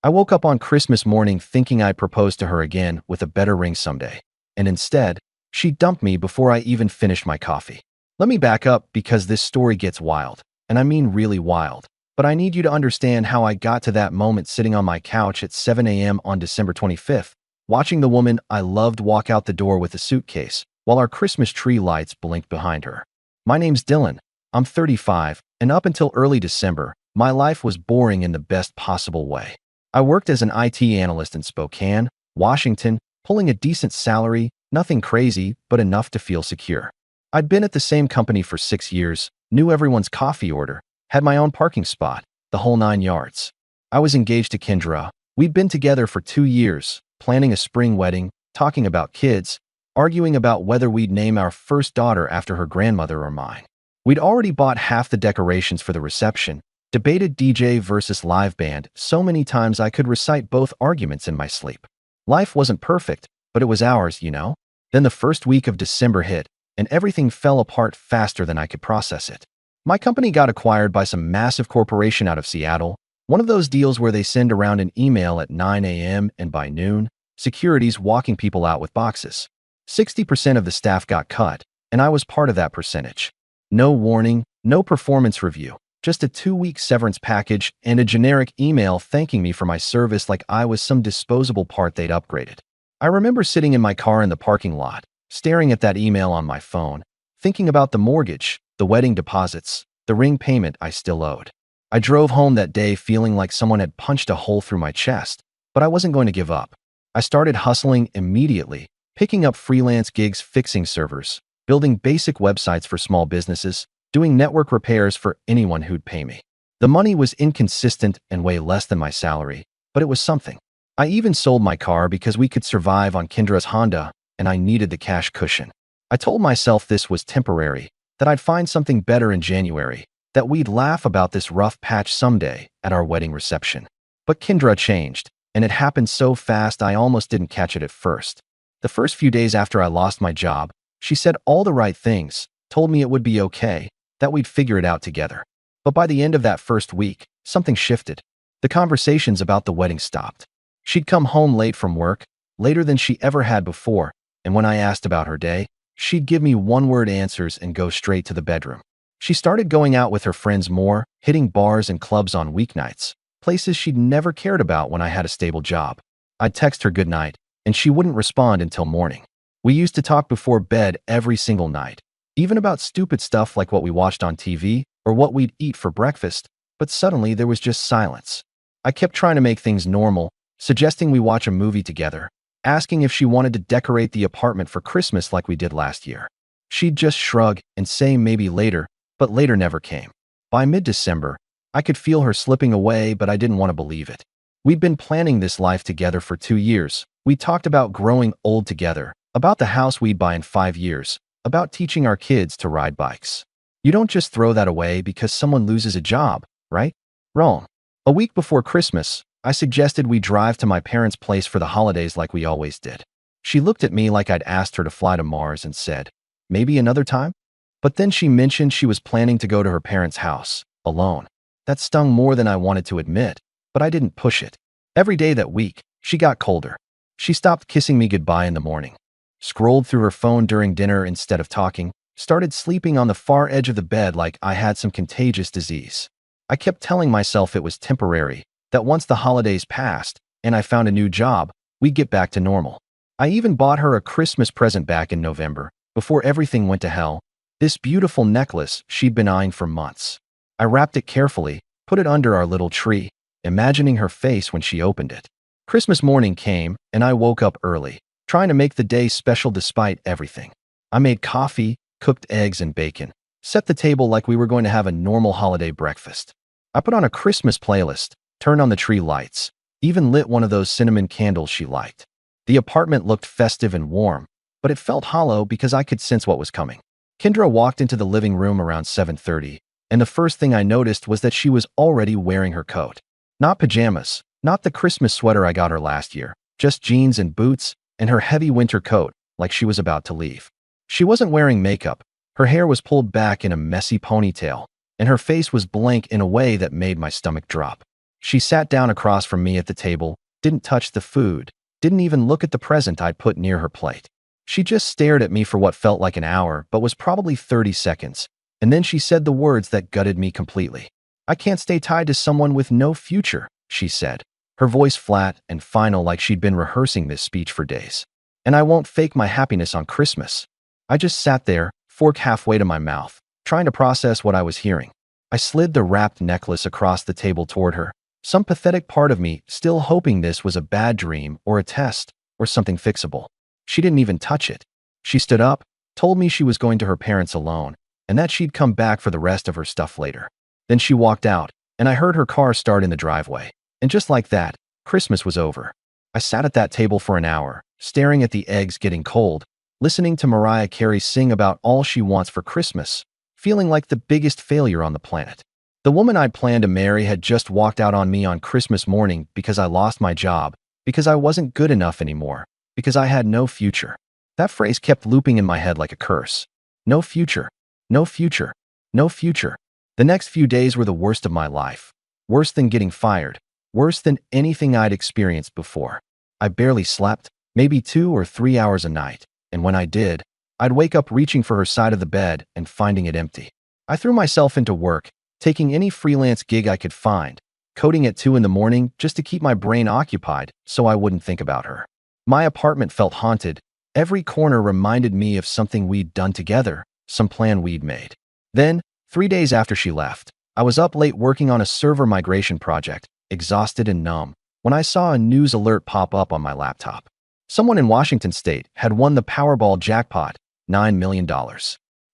I woke up on Christmas morning thinking I'd propose to her again with a better ring someday. And instead, she dumped me before I even finished my coffee. Let me back up because this story gets wild, and I mean really wild. But I need you to understand how I got to that moment sitting on my couch at 7 a.m. on December 25th, watching the woman I loved walk out the door with a suitcase, while our Christmas tree lights blinked behind her. My name's Dylan. I'm 35, and up until early December, my life was boring in the best possible way. I worked as an IT analyst in Spokane, Washington, pulling a decent salary, nothing crazy, but enough to feel secure. I'd been at the same company for 6 years, knew everyone's coffee order, had my own parking spot, the whole 9 yards. I was engaged to Kendra. We'd been together for 2 years, planning a spring wedding, talking about kids, arguing about whether we'd name our first daughter after her grandmother or mine. We'd already bought half the decorations for the reception, debated DJ versus live band so many times I could recite both arguments in my sleep. Life wasn't perfect, but it was ours, you know? Then the first week of December hit, and everything fell apart faster than I could process it. My company got acquired by some massive corporation out of Seattle, one of those deals where they send around an email at 9 a.m. and by noon, security's walking people out with boxes. 60% of the staff got cut, and I was part of that percentage. No warning, no performance review, just a 2-week severance package and a generic email thanking me for my service like I was some disposable part they'd upgraded. I remember sitting in my car in the parking lot, staring at that email on my phone, thinking about the mortgage, the wedding deposits, the ring payment I still owed. I drove home that day feeling like someone had punched a hole through my chest, but I wasn't going to give up. I started hustling immediately, picking up freelance gigs fixing servers, building basic websites for small businesses, doing network repairs for anyone who'd pay me. The money was inconsistent and way less than my salary, but it was something. I even sold my car because we could survive on Kendra's Honda, and I needed the cash cushion. I told myself this was temporary, that I'd find something better in January, that we'd laugh about this rough patch someday at our wedding reception. But Kendra changed, and it happened so fast I almost didn't catch it at first. The first few days after I lost my job, she said all the right things, told me it would be okay, that we'd figure it out together. But by the end of that first week, something shifted. The conversations about the wedding stopped. She'd come home late from work, later than she ever had before, and when I asked about her day, she'd give me one-word answers and go straight to the bedroom. She started going out with her friends more, hitting bars and clubs on weeknights, places she'd never cared about when I had a stable job. I'd text her goodnight, and she wouldn't respond until morning. We used to talk before bed every single night, even about stupid stuff like what we watched on TV or what we'd eat for breakfast, but suddenly there was just silence. I kept trying to make things normal, suggesting we watch a movie together, asking if she wanted to decorate the apartment for Christmas like we did last year. She'd just shrug and say maybe later, but later never came. By mid-December, I could feel her slipping away, but I didn't want to believe it. We'd been planning this life together for 2 years. We talked about growing old together, about the house we'd buy in 5 years, about teaching our kids to ride bikes. You don't just throw that away because someone loses a job, right? Wrong. A week before Christmas, I suggested we drive to my parents' place for the holidays like we always did. She looked at me like I'd asked her to fly to Mars and said, maybe another time? But then she mentioned she was planning to go to her parents' house, alone. That stung more than I wanted to admit, but I didn't push it. Every day that week, she got colder. She stopped kissing me goodbye in the morning, scrolled through her phone during dinner instead of talking, started sleeping on the far edge of the bed like I had some contagious disease. I kept telling myself it was temporary, that once the holidays passed and I found a new job, we'd get back to normal. I even bought her a Christmas present back in November, before everything went to hell, this beautiful necklace she'd been eyeing for months. I wrapped it carefully, put it under our little tree, imagining her face when she opened it. Christmas morning came, and I woke up early, trying to make the day special despite everything. I made coffee, cooked eggs and bacon, set the table like we were going to have a normal holiday breakfast. I put on a Christmas playlist, turned on the tree lights, even lit one of those cinnamon candles she liked. The apartment looked festive and warm, but it felt hollow because I could sense what was coming. Kendra walked into the living room around 7:30, and the first thing I noticed was that she was already wearing her coat. Not pajamas, not the Christmas sweater I got her last year, just jeans and boots and her heavy winter coat, like she was about to leave. She wasn't wearing makeup. Her hair was pulled back in a messy ponytail, and her face was blank in a way that made my stomach drop. She sat down across from me at the table, didn't touch the food, didn't even look at the present I'd put near her plate. She just stared at me for what felt like an hour, but was probably 30 seconds, and then she said the words that gutted me completely. "I can't stay tied to someone with no future," she said, her voice flat and final like she'd been rehearsing this speech for days. "And I won't fake my happiness on Christmas." I just sat there, fork halfway to my mouth, trying to process what I was hearing. I slid the wrapped necklace across the table toward her, some pathetic part of me still hoping this was a bad dream or a test or something fixable. She didn't even touch it. She stood up, told me she was going to her parents alone, and that she'd come back for the rest of her stuff later. Then she walked out, and I heard her car start in the driveway. And just like that, Christmas was over. I sat at that table for an hour, staring at the eggs getting cold, listening to Mariah Carey sing about all she wants for Christmas, feeling like the biggest failure on the planet. The woman I'd planned to marry had just walked out on me on Christmas morning because I lost my job, because I wasn't good enough anymore, because I had no future. That phrase kept looping in my head like a curse. No future, no future, no future. The next few days were the worst of my life. Worse than getting fired. Worse than anything I'd experienced before. I barely slept, maybe 2 or 3 hours a night, and when I did, I'd wake up reaching for her side of the bed and finding it empty. I threw myself into work, taking any freelance gig I could find, coding at 2 in the morning just to keep my brain occupied so I wouldn't think about her. My apartment felt haunted. Every corner reminded me of something we'd done together, some plan we'd made. Then, 3 days after she left, I was up late working on a server migration project, exhausted and numb, when I saw a news alert pop up on my laptop. Someone in Washington state had won the Powerball jackpot, $9 million.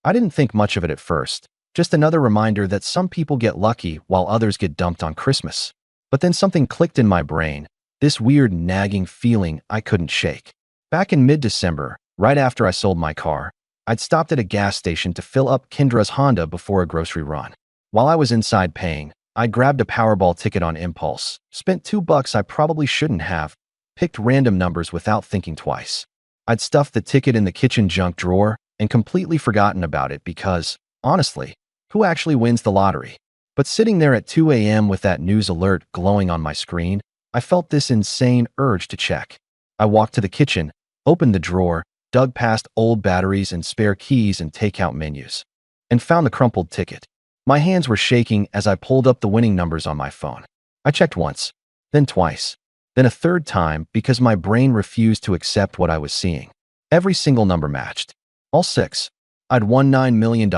I didn't think much of it at first, just another reminder that some people get lucky while others get dumped on Christmas. But then something clicked in my brain, this weird nagging feeling I couldn't shake. Back in mid-December, right after I sold my car, I'd stopped at a gas station to fill up Kendra's Honda before a grocery run. While I was inside paying, I grabbed a Powerball ticket on impulse, spent $2 I probably shouldn't have, picked random numbers without thinking twice. I'd stuffed the ticket in the kitchen junk drawer and completely forgotten about it because, honestly, who actually wins the lottery? But sitting there at 2 a.m. with that news alert glowing on my screen, I felt this insane urge to check. I walked to the kitchen, opened the drawer, dug past old batteries and spare keys and takeout menus, and found the crumpled ticket. My hands were shaking as I pulled up the winning numbers on my phone. I checked once, then twice, then a third time because my brain refused to accept what I was seeing. Every single number matched. All 6. I'd won $9 million,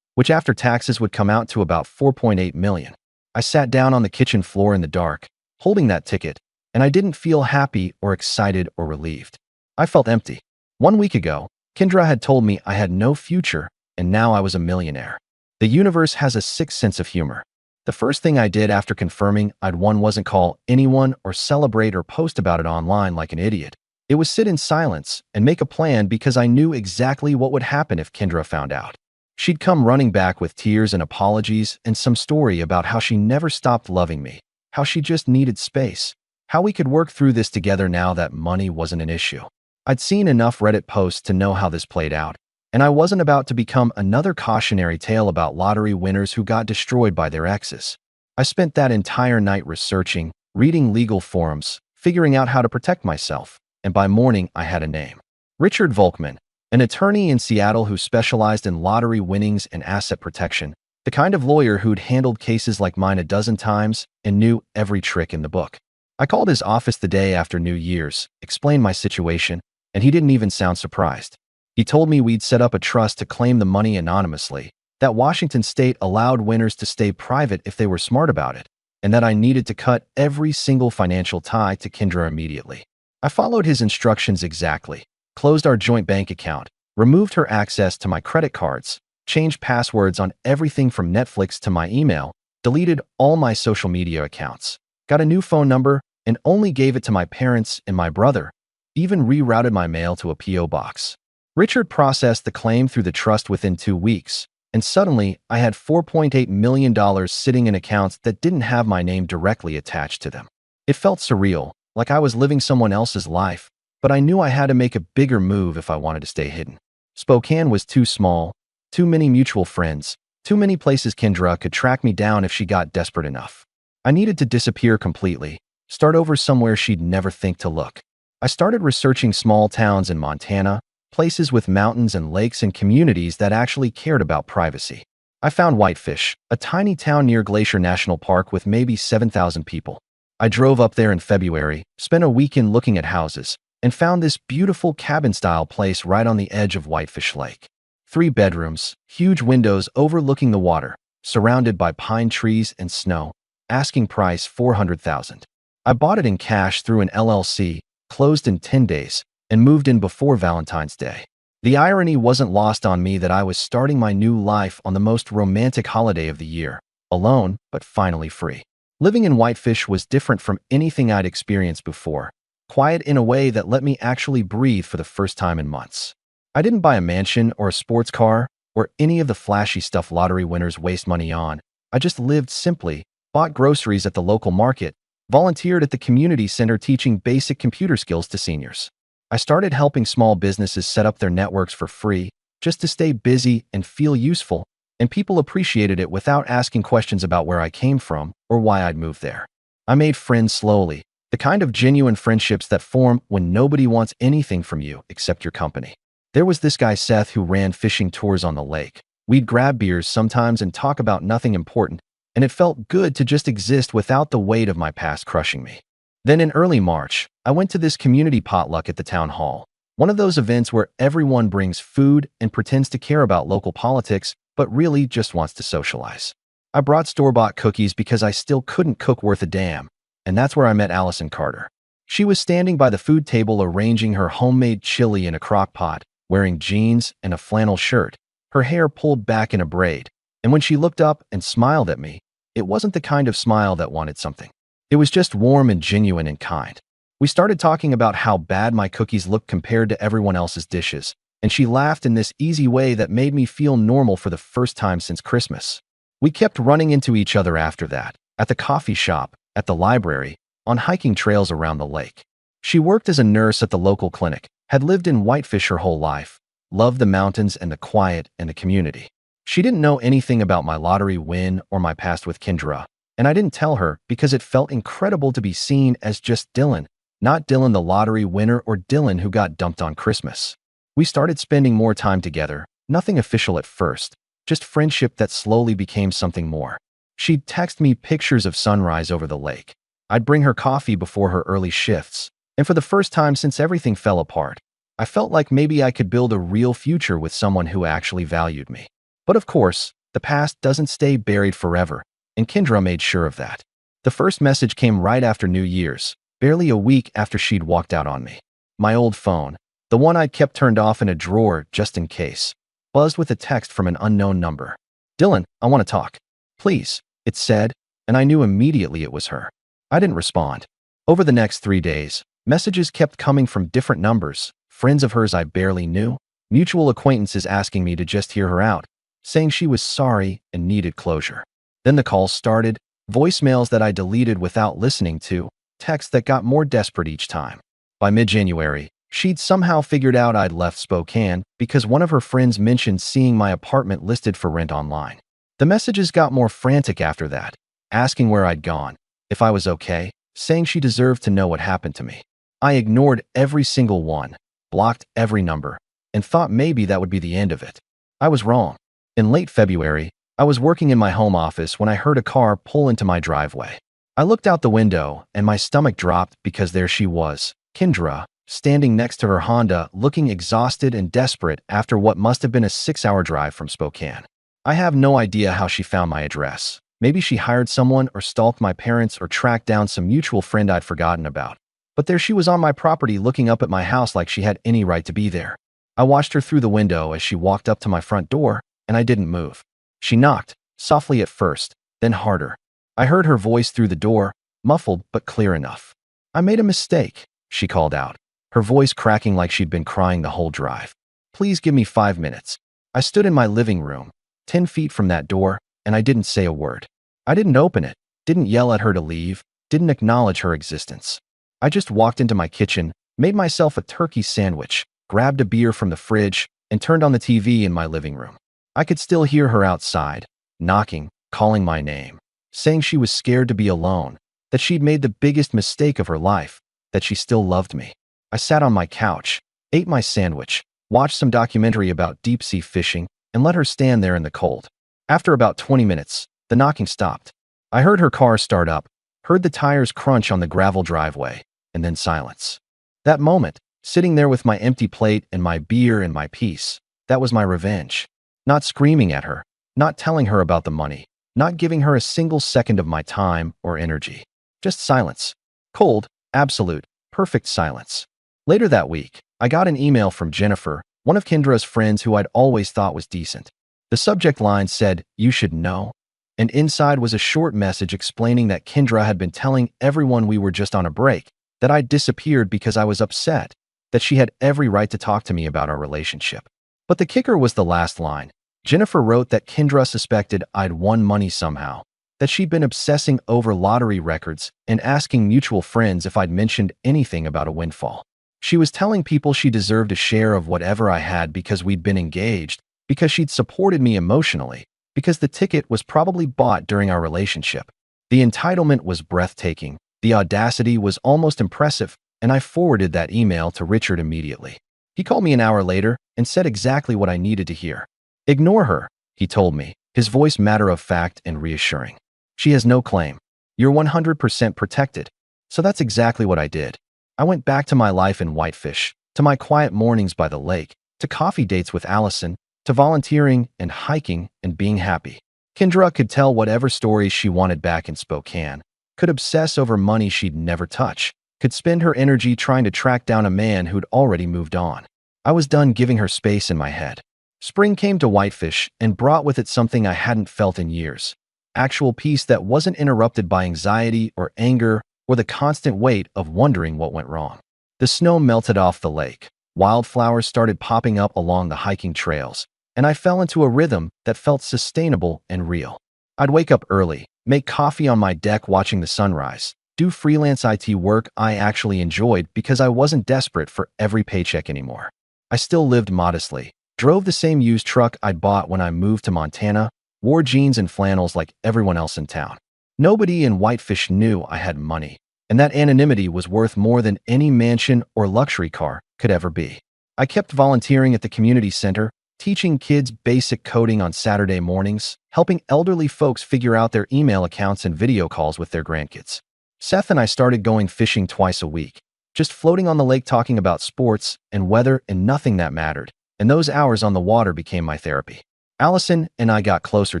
which after taxes would come out to about $4.8 million. I sat down on the kitchen floor in the dark, holding that ticket, and I didn't feel happy or excited or relieved. I felt empty. 1 week ago, Kendra had told me I had no future, and now I was a millionaire. The universe has a sick sense of humor. The first thing I did after confirming I'd won wasn't call anyone or celebrate or post about it online like an idiot. It was sit in silence and make a plan because I knew exactly what would happen if Kendra found out. She'd come running back with tears and apologies and some story about how she never stopped loving me, how she just needed space, how we could work through this together now that money wasn't an issue. I'd seen enough Reddit posts to know how this played out, and I wasn't about to become another cautionary tale about lottery winners who got destroyed by their exes. I spent that entire night researching, reading legal forums, figuring out how to protect myself, and by morning I had a name. Richard Volkman, an attorney in Seattle who specialized in lottery winnings and asset protection, the kind of lawyer who'd handled cases like mine a dozen times and knew every trick in the book. I called his office the day after New Year's, explained my situation, and he didn't even sound surprised. He told me we'd set up a trust to claim the money anonymously, that Washington state allowed winners to stay private if they were smart about it, and that I needed to cut every single financial tie to Kendra immediately. I followed his instructions exactly, closed our joint bank account, removed her access to my credit cards, changed passwords on everything from Netflix to my email, deleted all my social media accounts, got a new phone number, and only gave it to my parents and my brother, even rerouted my mail to a P.O. box. Richard processed the claim through the trust within 2 weeks, and suddenly I had $4.8 million sitting in accounts that didn't have my name directly attached to them. It felt surreal, like I was living someone else's life, but I knew I had to make a bigger move if I wanted to stay hidden. Spokane was too small, too many mutual friends, too many places Kendra could track me down if she got desperate enough. I needed to disappear completely, start over somewhere she'd never think to look. I started researching small towns in Montana, places with mountains and lakes and communities that actually cared about privacy. I found Whitefish, a tiny town near Glacier National Park with maybe 7,000 people. I drove up there in February, spent a weekend looking at houses, and found this beautiful cabin-style place right on the edge of Whitefish Lake. 3 bedrooms, huge windows overlooking the water, surrounded by pine trees and snow. Asking price $400,000. I bought it in cash through an LLC, closed in 10 days, and moved in before Valentine's Day. The irony wasn't lost on me that I was starting my new life on the most romantic holiday of the year, alone, but finally free. Living in Whitefish was different from anything I'd experienced before, quiet in a way that let me actually breathe for the first time in months. I didn't buy a mansion or a sports car or any of the flashy stuff lottery winners waste money on. I just lived simply, bought groceries at the local market, volunteered at the community center teaching basic computer skills to seniors. I started helping small businesses set up their networks for free, just to stay busy and feel useful, and people appreciated it without asking questions about where I came from or why I'd moved there. I made friends slowly, the kind of genuine friendships that form when nobody wants anything from you except your company. There was this guy Seth who ran fishing tours on the lake. We'd grab beers sometimes and talk about nothing important, and it felt good to just exist without the weight of my past crushing me. Then in early March, I went to this community potluck at the town hall, one of those events where everyone brings food and pretends to care about local politics, but really just wants to socialize. I brought store-bought cookies because I still couldn't cook worth a damn, and that's where I met Allison Carter. She was standing by the food table arranging her homemade chili in a crock pot, wearing jeans and a flannel shirt, her hair pulled back in a braid, and when she looked up and smiled at me, it wasn't the kind of smile that wanted something. It was just warm and genuine and kind. We started talking about how bad my cookies looked compared to everyone else's dishes, and she laughed in this easy way that made me feel normal for the first time since Christmas. We kept running into each other after that, at the coffee shop, at the library, on hiking trails around the lake. She worked as a nurse at the local clinic, had lived in Whitefish her whole life, loved the mountains and the quiet and the community. She didn't know anything about my lottery win or my past with Kendra, and I didn't tell her because it felt incredible to be seen as just Dylan, not Dylan the lottery winner or Dylan who got dumped on Christmas. We started spending more time together, nothing official at first, just friendship that slowly became something more. She'd text me pictures of sunrise over the lake. I'd bring her coffee before her early shifts, and for the first time since everything fell apart, I felt like maybe I could build a real future with someone who actually valued me. But of course, the past doesn't stay buried forever, and Kendra made sure of that. The first message came right after New Year's, barely a week after she'd walked out on me. My old phone, the one I'd kept turned off in a drawer just in case, buzzed with a text from an unknown number. "Dylan, I want to talk. Please," it said, and I knew immediately it was her. I didn't respond. Over the next 3 days, messages kept coming from different numbers, friends of hers I barely knew, mutual acquaintances asking me to just hear her out, saying she was sorry and needed closure. Then the calls started, voicemails that I deleted without listening to, texts that got more desperate each time. By mid-January, she'd somehow figured out I'd left Spokane because one of her friends mentioned seeing my apartment listed for rent online. The messages got more frantic after that, asking where I'd gone, if I was okay, saying she deserved to know what happened to me. I ignored every single one, blocked every number, and thought maybe that would be the end of it. I was wrong. In late February, I was working in my home office when I heard a car pull into my driveway. I looked out the window and my stomach dropped because there she was, Kendra, standing next to her Honda, looking exhausted and desperate after what must have been a 6-hour drive from Spokane. I have no idea how she found my address. Maybe she hired someone or stalked my parents or tracked down some mutual friend I'd forgotten about. But there she was on my property looking up at my house like she had any right to be there. I watched her through the window as she walked up to my front door, and I didn't move. She knocked, softly at first, then harder. I heard her voice through the door, muffled but clear enough. "I made a mistake," she called out, her voice cracking like she'd been crying the whole drive. "Please give me 5 minutes." I stood in my living room, 10 feet from that door, and I didn't say a word. I didn't open it, didn't yell at her to leave, didn't acknowledge her existence. I just walked into my kitchen, made myself a turkey sandwich, grabbed a beer from the fridge, and turned on the TV in my living room. I could still hear her outside, knocking, calling my name. saying she was scared to be alone, that she'd made the biggest mistake of her life, that she still loved me. I sat on my couch, ate my sandwich, watched some documentary about deep-sea fishing, and let her stand there in the cold. After about 20 minutes, the knocking stopped. I heard her car start up, heard the tires crunch on the gravel driveway, and then silence. That moment, sitting there with my empty plate and my beer and my peace, that was my revenge. Not screaming at her, not telling her about the money, not giving her a single second of my time or energy. Just silence. Cold, absolute, perfect silence. Later that week, I got an email from Jennifer, one of Kendra's friends who I'd always thought was decent. The subject line said, "You should know." And inside was a short message explaining that Kendra had been telling everyone we were just on a break, that I'd disappeared because I was upset, that she had every right to talk to me about our relationship. But the kicker was the last line. Jennifer wrote that Kendra suspected I'd won money somehow, that she'd been obsessing over lottery records and asking mutual friends if I'd mentioned anything about a windfall. She was telling people she deserved a share of whatever I had because we'd been engaged, because she'd supported me emotionally, because the ticket was probably bought during our relationship. The entitlement was breathtaking, the audacity was almost impressive, and I forwarded that email to Richard immediately. He called me an hour later and said exactly what I needed to hear. "Ignore her," he told me, his voice matter-of-fact and reassuring. "She has no claim. You're 100% protected." So that's exactly what I did. I went back to my life in Whitefish, to my quiet mornings by the lake, to coffee dates with Allison, to volunteering and hiking and being happy. Kendra could tell whatever stories she wanted back in Spokane, could obsess over money she'd never touch, could spend her energy trying to track down a man who'd already moved on. I was done giving her space in my head. Spring came to Whitefish and brought with it something I hadn't felt in years. Actual peace that wasn't interrupted by anxiety or anger or the constant weight of wondering what went wrong. The snow melted off the lake. Wildflowers started popping up along the hiking trails, and I fell into a rhythm that felt sustainable and real. I'd wake up early, make coffee on my deck watching the sunrise, do freelance IT work I actually enjoyed because I wasn't desperate for every paycheck anymore. I still lived modestly, drove the same used truck I'd bought when I moved to Montana, wore jeans and flannels like everyone else in town. Nobody in Whitefish knew I had money, and that anonymity was worth more than any mansion or luxury car could ever be. I kept volunteering at the community center, teaching kids basic coding on Saturday mornings, helping elderly folks figure out their email accounts and video calls with their grandkids. Seth and I started going fishing twice a week, just floating on the lake talking about sports and weather and nothing that mattered, and those hours on the water became my therapy. Allison and I got closer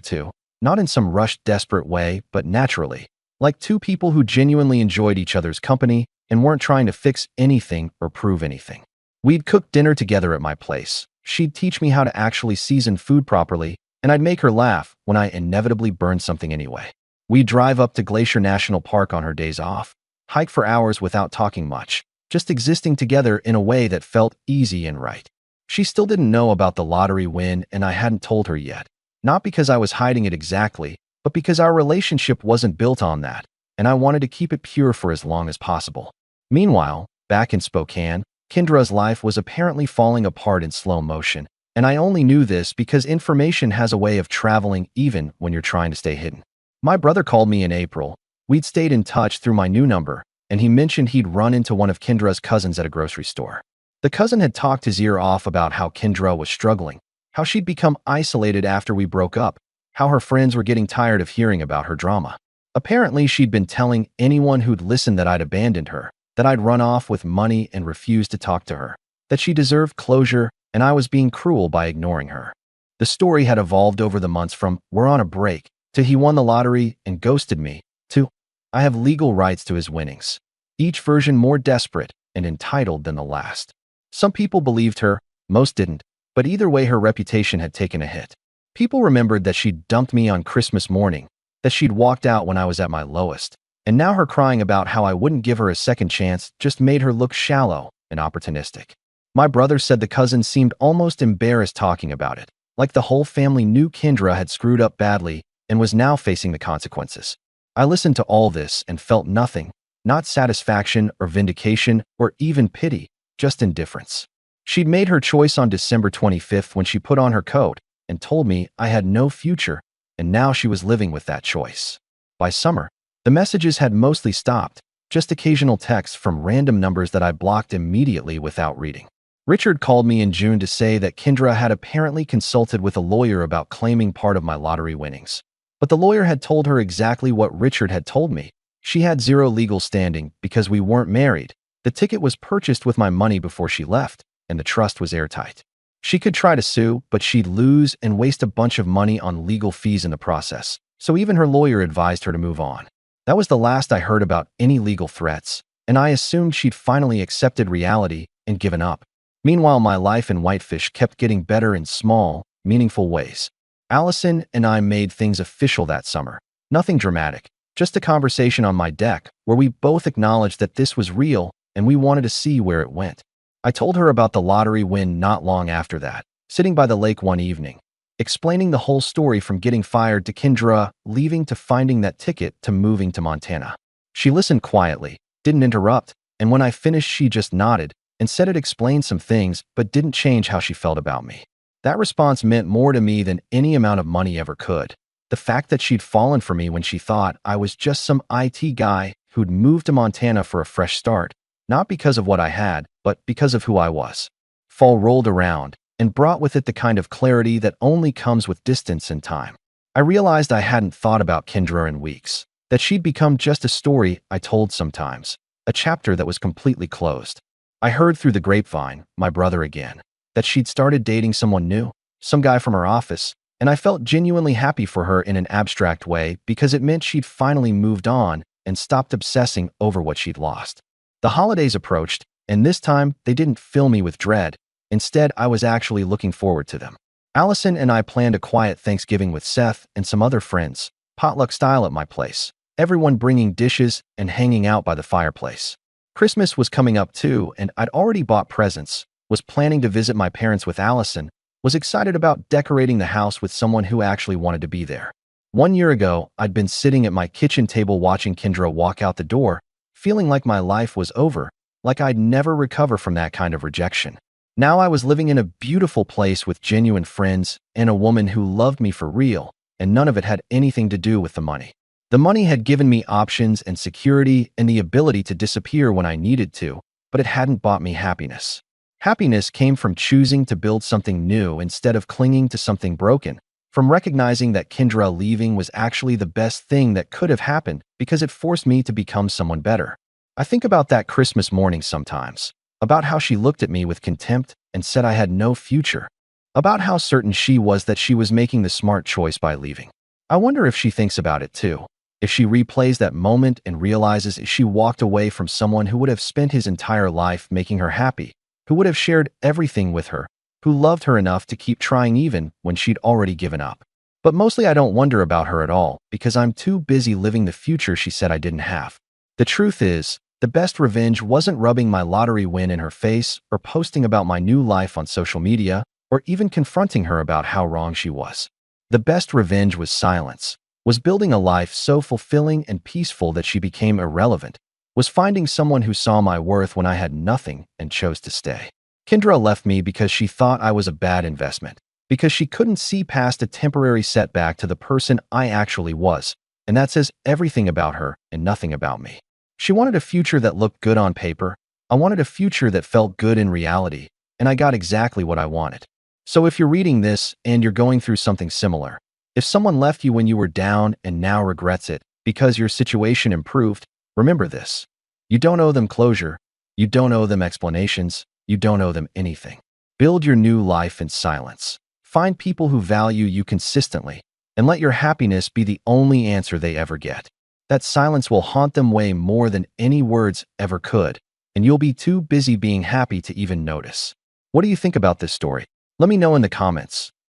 too, not in some rushed, desperate way, but naturally, like two people who genuinely enjoyed each other's company and weren't trying to fix anything or prove anything. We'd cook dinner together at my place. She'd teach me how to actually season food properly, and I'd make her laugh when I inevitably burned something anyway. We'd drive up to Glacier National Park on her days off, hike for hours without talking much, just existing together in a way that felt easy and right. She still didn't know about the lottery win, and I hadn't told her yet. Not because I was hiding it exactly, but because our relationship wasn't built on that, and I wanted to keep it pure for as long as possible. Meanwhile, back in Spokane, Kendra's life was apparently falling apart in slow motion, and I only knew this because information has a way of traveling even when you're trying to stay hidden. My brother called me in April. We'd stayed in touch through my new number, and he mentioned he'd run into one of Kendra's cousins at a grocery store. The cousin had talked his ear off about how Kendra was struggling, how she'd become isolated after we broke up, how her friends were getting tired of hearing about her drama. Apparently, she'd been telling anyone who'd listened that I'd abandoned her, that I'd run off with money and refused to talk to her, that she deserved closure and I was being cruel by ignoring her. The story had evolved over the months from "we're on a break" to "he won the lottery and ghosted me" to "I have legal rights to his winnings," each version more desperate and entitled than the last. Some people believed her, most didn't, but either way her reputation had taken a hit. People remembered that she'd dumped me on Christmas morning, that she'd walked out when I was at my lowest, and now her crying about how I wouldn't give her a second chance just made her look shallow and opportunistic. My brother said the cousin seemed almost embarrassed talking about it, like the whole family knew Kendra had screwed up badly and was now facing the consequences. I listened to all this and felt nothing, not satisfaction or vindication or even pity, just indifference. She'd made her choice on December 25th when she put on her coat and told me I had no future, and now she was living with that choice. By summer, the messages had mostly stopped, just occasional texts from random numbers that I blocked immediately without reading. Richard called me in June to say that Kendra had apparently consulted with a lawyer about claiming part of my lottery winnings. But the lawyer had told her exactly what Richard had told me. She had zero legal standing because we weren't married. The ticket was purchased with my money before she left, and the trust was airtight. She could try to sue, but she'd lose and waste a bunch of money on legal fees in the process. So even her lawyer advised her to move on. That was the last I heard about any legal threats, and I assumed she'd finally accepted reality and given up. Meanwhile, my life in Whitefish kept getting better in small, meaningful ways. Allison and I made things official that summer. Nothing dramatic, just a conversation on my deck where we both acknowledged that this was real and we wanted to see where it went. I told her about the lottery win not long after that, sitting by the lake one evening, explaining the whole story from getting fired to Kendra leaving to finding that ticket to moving to Montana. She listened quietly, didn't interrupt, and when I finished she just nodded and said it explained some things but didn't change how she felt about me. That response meant more to me than any amount of money ever could. The fact that she'd fallen for me when she thought I was just some IT guy who'd moved to Montana for a fresh start, not because of what I had, but because of who I was. Fall rolled around and brought with it the kind of clarity that only comes with distance and time. I realized I hadn't thought about Kendra in weeks, that she'd become just a story I told sometimes, a chapter that was completely closed. I heard through the grapevine, my brother again, that she'd started dating someone new, some guy from her office, and I felt genuinely happy for her in an abstract way because it meant she'd finally moved on and stopped obsessing over what she'd lost. The holidays approached, and this time they didn't fill me with dread. Instead, I was actually looking forward to them. Allison and I planned a quiet Thanksgiving with Seth and some other friends, potluck style at my place, everyone bringing dishes and hanging out by the fireplace. Christmas was coming up too, and I'd already bought presents, was planning to visit my parents with Allison, was excited about decorating the house with someone who actually wanted to be there. 1 year ago, I'd been sitting at my kitchen table watching Kendra walk out the door, feeling like my life was over, like I'd never recover from that kind of rejection. Now I was living in a beautiful place with genuine friends and a woman who loved me for real, and none of it had anything to do with the money. The money had given me options and security and the ability to disappear when I needed to, but it hadn't bought me happiness. Happiness came from choosing to build something new instead of clinging to something broken, from recognizing that Kendra leaving was actually the best thing that could have happened because it forced me to become someone better. I think about that Christmas morning sometimes, about how she looked at me with contempt and said I had no future, about how certain she was that she was making the smart choice by leaving. I wonder if she thinks about it too, if she replays that moment and realizes she walked away from someone who would have spent his entire life making her happy, who would have shared everything with her, who loved her enough to keep trying even when she'd already given up. But mostly I don't wonder about her at all because I'm too busy living the future she said I didn't have. The truth is, the best revenge wasn't rubbing my lottery win in her face or posting about my new life on social media or even confronting her about how wrong she was. The best revenge was silence, was building a life so fulfilling and peaceful that she became irrelevant, was finding someone who saw my worth when I had nothing and chose to stay. Kendra left me because she thought I was a bad investment, because she couldn't see past a temporary setback to the person I actually was, and that says everything about her and nothing about me. She wanted a future that looked good on paper. I wanted a future that felt good in reality, and I got exactly what I wanted. So if you're reading this and you're going through something similar, if someone left you when you were down and now regrets it because your situation improved, remember this. You don't owe them closure. You don't owe them explanations. You don't owe them anything. Build your new life in silence. Find people who value you consistently, and let your happiness be the only answer they ever get. That silence will haunt them way more than any words ever could, and you'll be too busy being happy to even notice. What do you think about this story? Let me know in the comments.